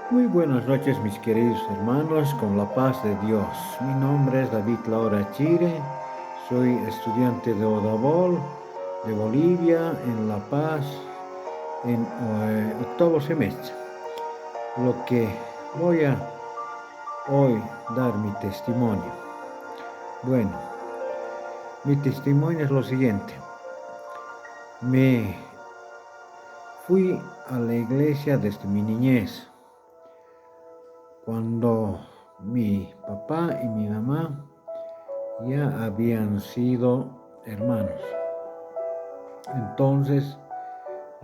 Muy buenas noches, mis queridos hermanos, con la paz de Dios. Mi nombre es David Laura Chire, soy estudiante de Odabol, de Bolivia, en La Paz, en octavo semestre. Lo que voy a hoy dar mi testimonio. Bueno, mi testimonio es lo siguiente. Me fui a la iglesia desde mi niñez, cuando mi papá y mi mamá ya habían sido hermanos. Entonces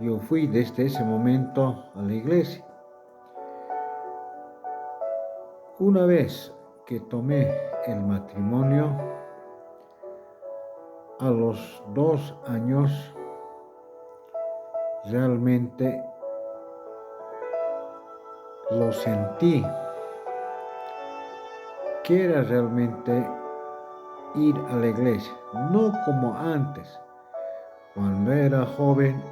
yo fui desde ese momento a la iglesia. Una vez que tomé el matrimonio, a los 2 años, realmente lo sentí, que era realmente ir a la iglesia, no como antes. Cuando era joven,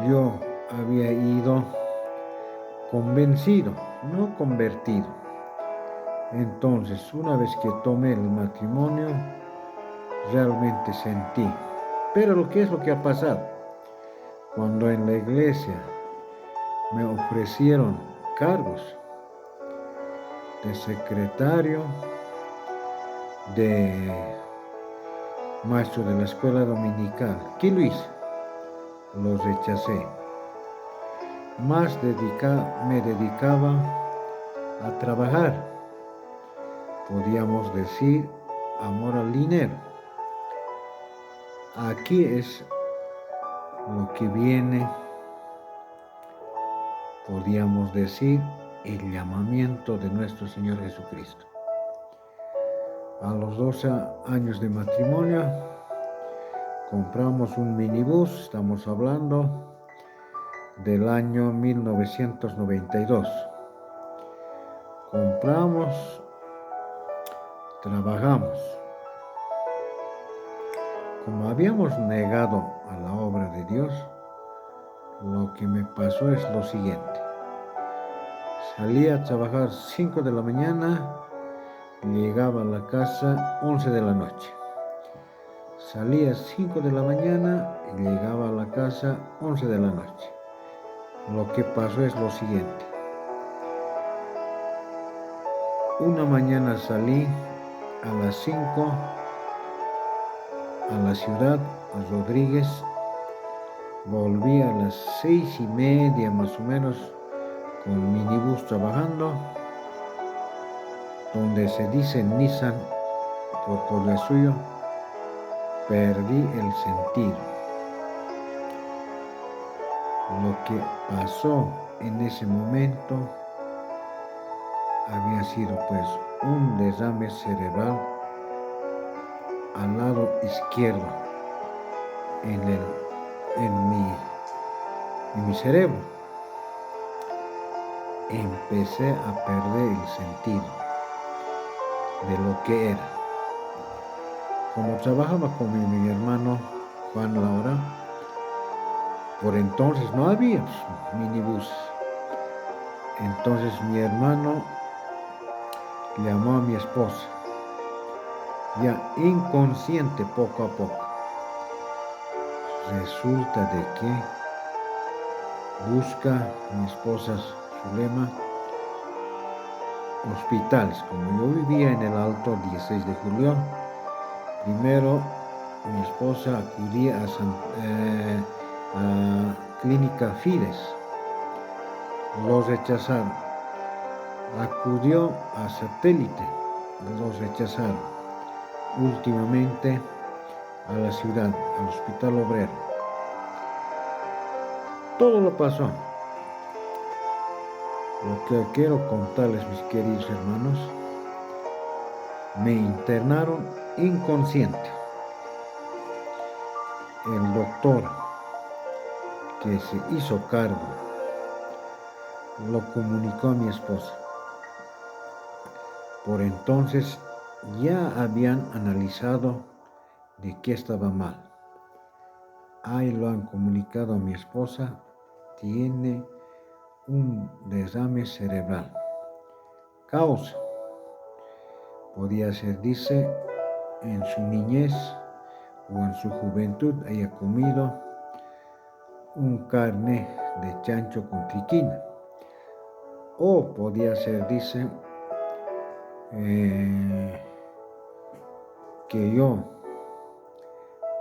yo había ido convencido, no convertido. Entonces, una vez que tomé el matrimonio, realmente sentí. Pero lo que ha pasado, cuando en la iglesia me ofrecieron cargos de secretario, de maestro de la escuela dominical, ¿qué lo hice? Lo rechacé. Más me dedicaba a trabajar, podríamos decir, amor al dinero. Aquí es lo que viene, podríamos decir, el llamamiento de nuestro Señor Jesucristo. A los 12 años de matrimonio, compramos un minibús, estamos hablando del año 1992. Compramos, trabajamos. Como habíamos negado a la obra de Dios, lo que me pasó es lo siguiente. Salía a trabajar 5 de la mañana, llegaba a la casa 11 de la noche. Salía 5 de la mañana y llegaba a la casa 11 de la noche. Lo que pasó es lo siguiente. Una mañana salí a las 5 a la ciudad, a Rodríguez. Volví a las 6:30 más o menos con minibús trabajando, donde se dice Nissan por Collasuyo. Perdí el sentido. Lo que pasó en ese momento había sido pues un derrame cerebral al lado izquierdo en mi cerebro. Empecé a perder el sentido de lo que era. Como trabajaba con mi hermano Juan Laura, por entonces no había minibús. Entonces mi hermano llamó a mi esposa, ya inconsciente poco a poco. Resulta de que busca mi esposa Zulema hospitales. Como yo vivía en el Alto 16 de julio, primero mi esposa acudía a Clínica Fides. Lo rechazaron. Acudió a Satélite. Los rechazaron. Últimamente a la ciudad, al Hospital Obrero. Todo lo pasó. Lo que quiero contarles, mis queridos hermanos, me internaron inconsciente. El doctor que se hizo cargo lo comunicó a mi esposa. Por entonces ya habían analizado de qué estaba mal. Ahí lo han comunicado a mi esposa. Tiene un derrame cerebral. Causa, podía ser, dice, en su niñez o en su juventud haya comido un carne de chancho con triquina. O podía ser, dice, que yo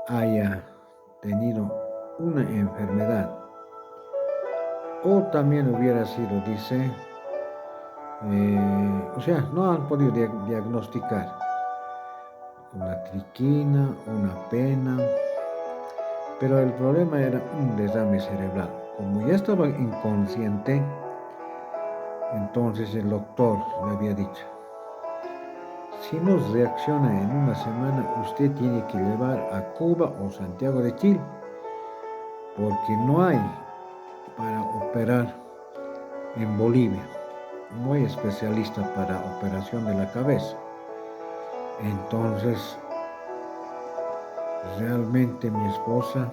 haya tenido una enfermedad. O también hubiera sido, dice, o sea, no han podido diagnosticar una triquina, una pena, pero el problema era un derrame cerebral. Como ya estaba inconsciente, entonces el doctor le había dicho, si no reacciona en una semana, usted tiene que llevar a Cuba o Santiago de Chile, porque no hay para operar en Bolivia. No hay especialista para operación de la cabeza. Entonces, realmente mi esposa,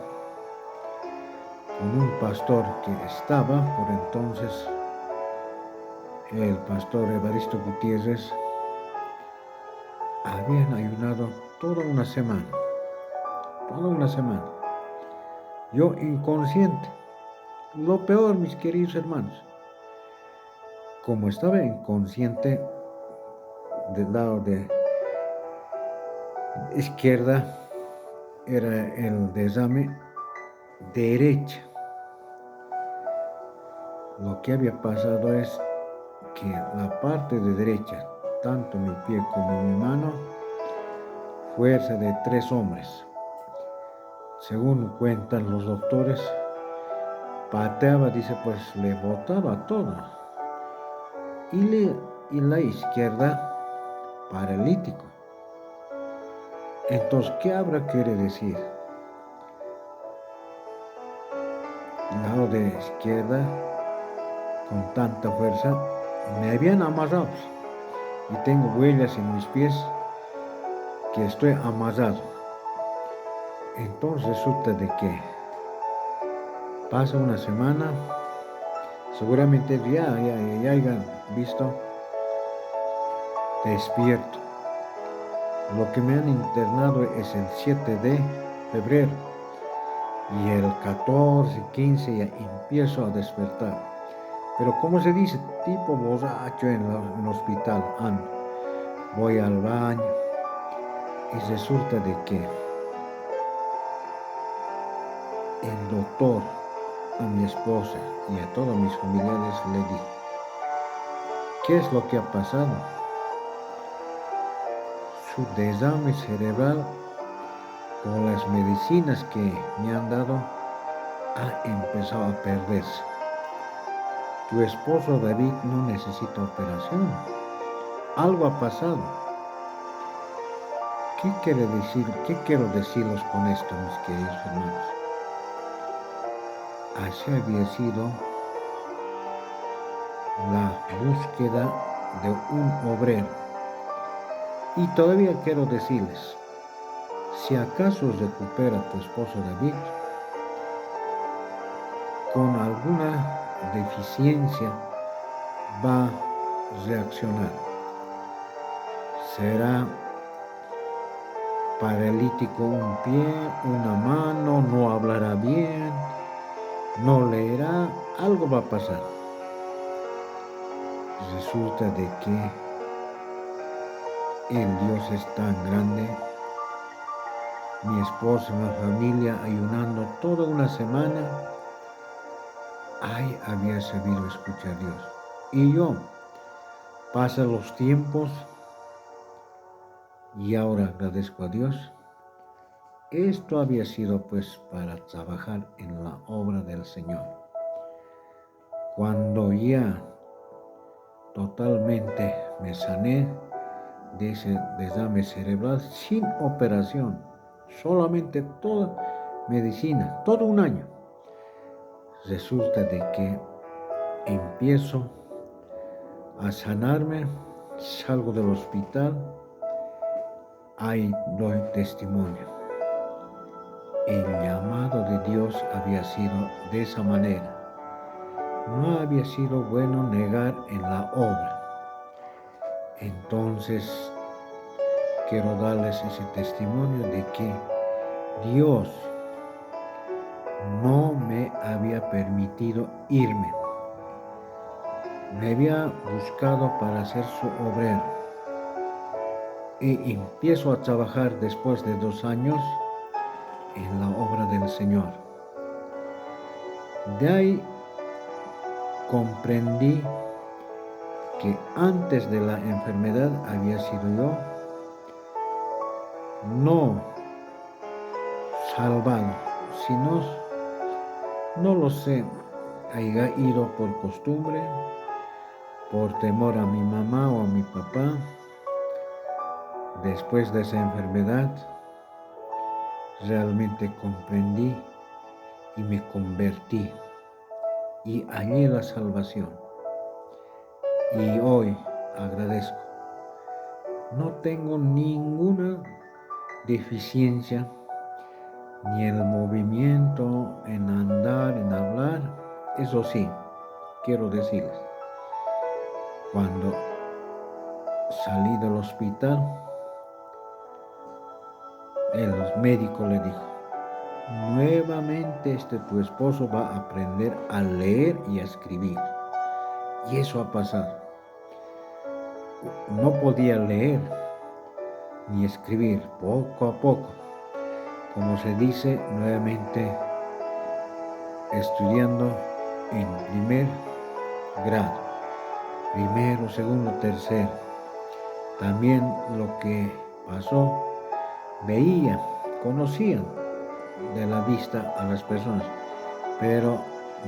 con un pastor que estaba por entonces, el pastor Evaristo Gutiérrez, habían ayunado toda una semana. Yo inconsciente. Lo peor, mis queridos hermanos, como estaba inconsciente del lado de izquierda, era el derrame derecha. Lo que había pasado es que la parte de derecha, tanto mi pie como mi mano, fuerza de 3 hombres. Según cuentan los doctores, pateaba, dice, pues le botaba todo. Y la izquierda, paralítico. Entonces, ¿qué habrá quiere decir? El lado de izquierda, con tanta fuerza, me habían amarrado. Y tengo huellas en mis pies que estoy amarrado. Entonces resulta de que pasa una semana, seguramente ya hayan visto despierto. Lo que me han internado es el 7 de febrero y el 14, 15 ya empiezo a despertar. Pero como se dice, tipo borracho en el hospital, ando. Voy al baño y resulta de que el doctor a mi esposa y a todos mis familiares le dijo, ¿qué es lo que ha pasado? Su derrame cerebral con las medicinas que me han dado ha empezado a perderse. Tu esposo David no necesita operación. Algo ha pasado. ¿Qué quiero decirles con esto, mis queridos hermanos? Así había sido la búsqueda de un obrero. Y todavía quiero decirles, si acaso recupera tu esposo David con alguna deficiencia, va a reaccionar. Será paralítico un pie, una mano, no hablará bien, no leerá, algo va a pasar. Resulta de que el Dios es tan grande. Mi esposa, mi familia, ayunando toda una semana, había sabido escuchar a Dios. Y yo, pasan los tiempos y ahora agradezco a Dios. Esto había sido pues para trabajar en la obra del Señor. Cuando ya totalmente me sané de ese derrame cerebral sin operación, solamente toda medicina, todo un año, resulta de que empiezo a sanarme, salgo del hospital, ahí doy testimonio. El llamado de Dios había sido de esa manera. no había sido bueno negar en la obra. Entonces, quiero darles ese testimonio de que Dios no me había permitido irme. Me había buscado para ser su obrero. Y empiezo a trabajar después de 2 años en la obra del Señor. De ahí comprendí que antes de la enfermedad había sido yo no salvado, sino, no lo sé, haya ido por costumbre, por temor a mi mamá o a mi papá. Después de esa enfermedad, realmente comprendí y me convertí y hallé la salvación. Y hoy agradezco. No tengo ninguna deficiencia, ni en el movimiento, en andar, en hablar. Eso sí, quiero decirles, cuando salí del hospital, el médico le dijo: nuevamente tu esposo va a aprender a leer y a escribir. Y eso ha pasado. No podía leer ni escribir, poco a poco. Como se dice, nuevamente estudiando en primer grado, primero, segundo, tercero. También lo que pasó, veía, conocían de la vista a las personas, pero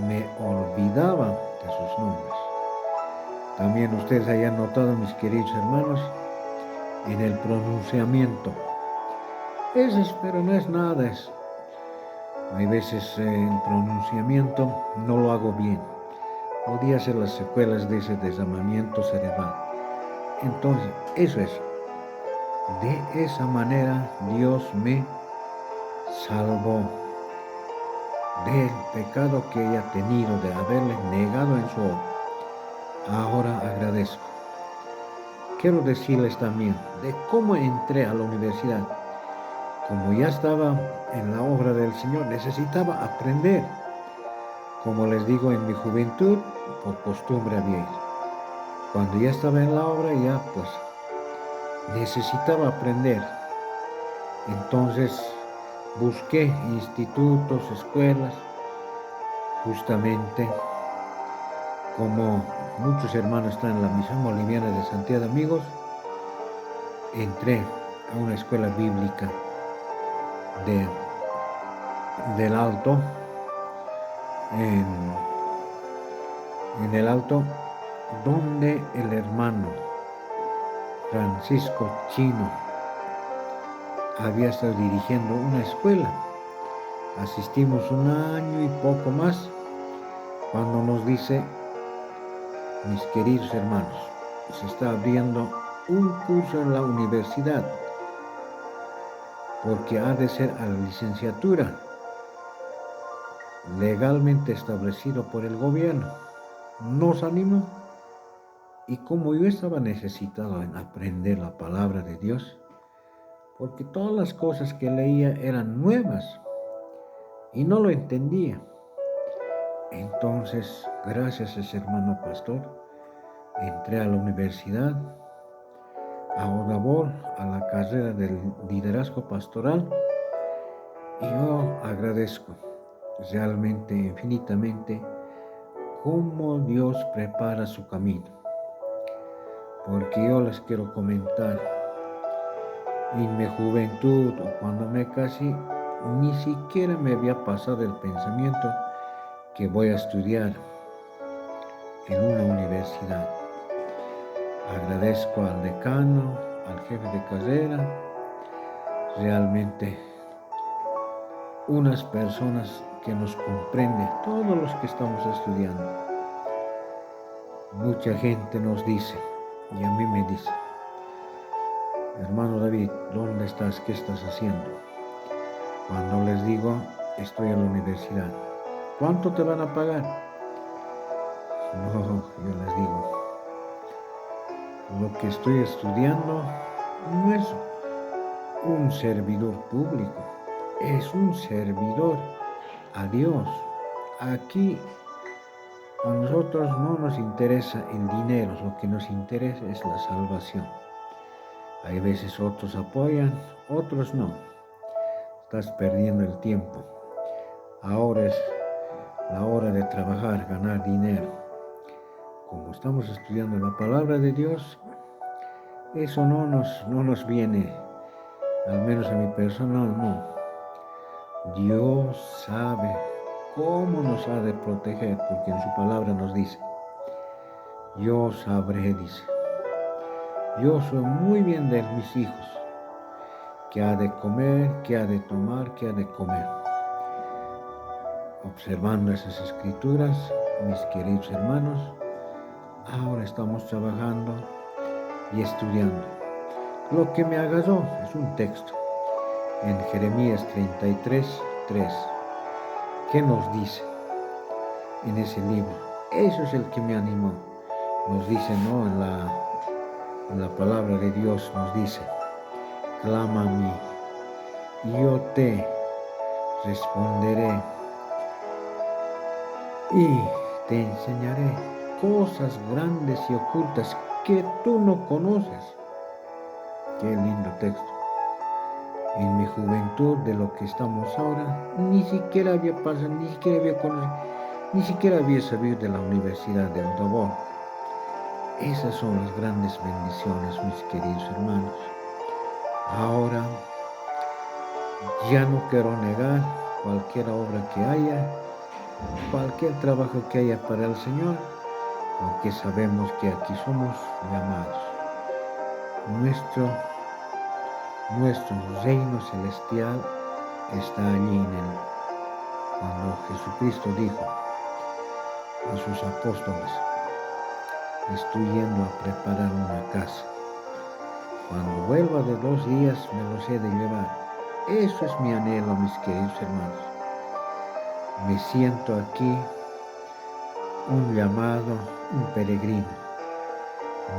me olvidaba de sus nombres. También ustedes hayan notado, mis queridos hermanos, en el pronunciamiento. Pero no es nada. Hay veces el pronunciamiento no lo hago bien. Podría ser las secuelas de ese desarmamiento cerebral. Entonces, eso es. De esa manera Dios me salvó del pecado que haya tenido de haberle negado en su obra. Ahora agradezco. Quiero decirles también de cómo entré a la universidad. Como ya estaba en la obra del Señor, necesitaba aprender. Como les digo, en mi juventud, por costumbre había ido. Cuando ya estaba en la obra, ya pues necesitaba aprender. Entonces busqué institutos, escuelas, justamente como muchos hermanos están en la Misión Boliviana de Santiago de Amigos, entré a una escuela bíblica del Alto, en el Alto, donde el hermano Francisco Chino había estado dirigiendo una escuela. Asistimos 1 año y poco más cuando nos dice: mis queridos hermanos, se está abriendo un curso en la universidad, porque ha de ser a la licenciatura, legalmente establecido por el gobierno. Nos animó, y como yo estaba necesitado en aprender la palabra de Dios, porque todas las cosas que leía eran nuevas y no lo entendía. Entonces, gracias a ese hermano pastor, entré a la universidad, a Odabol, a la carrera del liderazgo pastoral, y yo agradezco realmente, infinitamente, cómo Dios prepara su camino. Porque yo les quiero comentar, en mi juventud o cuando me casé, ni siquiera me había pasado el pensamiento que voy a estudiar en una universidad. Agradezco al decano, al jefe de carrera, realmente unas personas que nos comprenden, todos los que estamos estudiando. Mucha gente nos dice, y a mí me dice: hermano David, ¿dónde estás? ¿Qué estás haciendo? Cuando les digo, estoy en la universidad. ¿Cuánto te van a pagar? No, yo les digo, lo que estoy estudiando no es un servidor público, es un servidor a Dios. Aquí a nosotros no nos interesa el dinero, lo que nos interesa es la salvación. Hay veces otros apoyan, otros no. Estás perdiendo el tiempo. Ahora es la hora de trabajar, ganar dinero. Como estamos estudiando la palabra de Dios, eso no nos viene, al menos a mi persona, no. Dios sabe cómo nos ha de proteger, porque en su palabra nos dice, yo sabré, dice, yo soy muy bien de mis hijos, qué ha de comer, qué ha de tomar, qué ha de comer. Observando esas escrituras, mis queridos hermanos, ahora estamos trabajando y estudiando. Lo que me agarró es un texto en Jeremías 33:3. ¿Qué nos dice en ese libro? Eso es el que me animó. Nos dice, ¿no? En la palabra de Dios nos dice, clama a mí y yo te responderé y te enseñaré cosas grandes y ocultas que tú no conoces. Qué lindo texto. En mi juventud, de lo que estamos ahora, ni siquiera había pasado, ni siquiera había conocido, ni siquiera había sabido de la Universidad de Odabol. Esas son las grandes bendiciones, mis queridos hermanos. Ahora ya no quiero negar cualquier obra que haya, cualquier trabajo que haya para el Señor, porque sabemos que aquí somos llamados. Nuestro reino celestial está allí cuando Jesucristo dijo a sus apóstoles, estoy yendo a preparar una casa. Cuando vuelva de 2 días me los he de llevar. Eso es mi anhelo, mis queridos hermanos. Me siento aquí un llamado, un peregrino.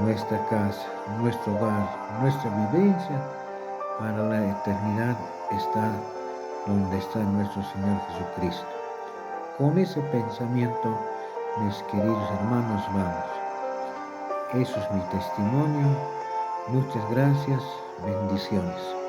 Nuestra casa, nuestro hogar, nuestra vivencia para la eternidad está donde está nuestro Señor Jesucristo. Con ese pensamiento, mis queridos hermanos, vamos. Eso es mi testimonio. Muchas gracias. Bendiciones.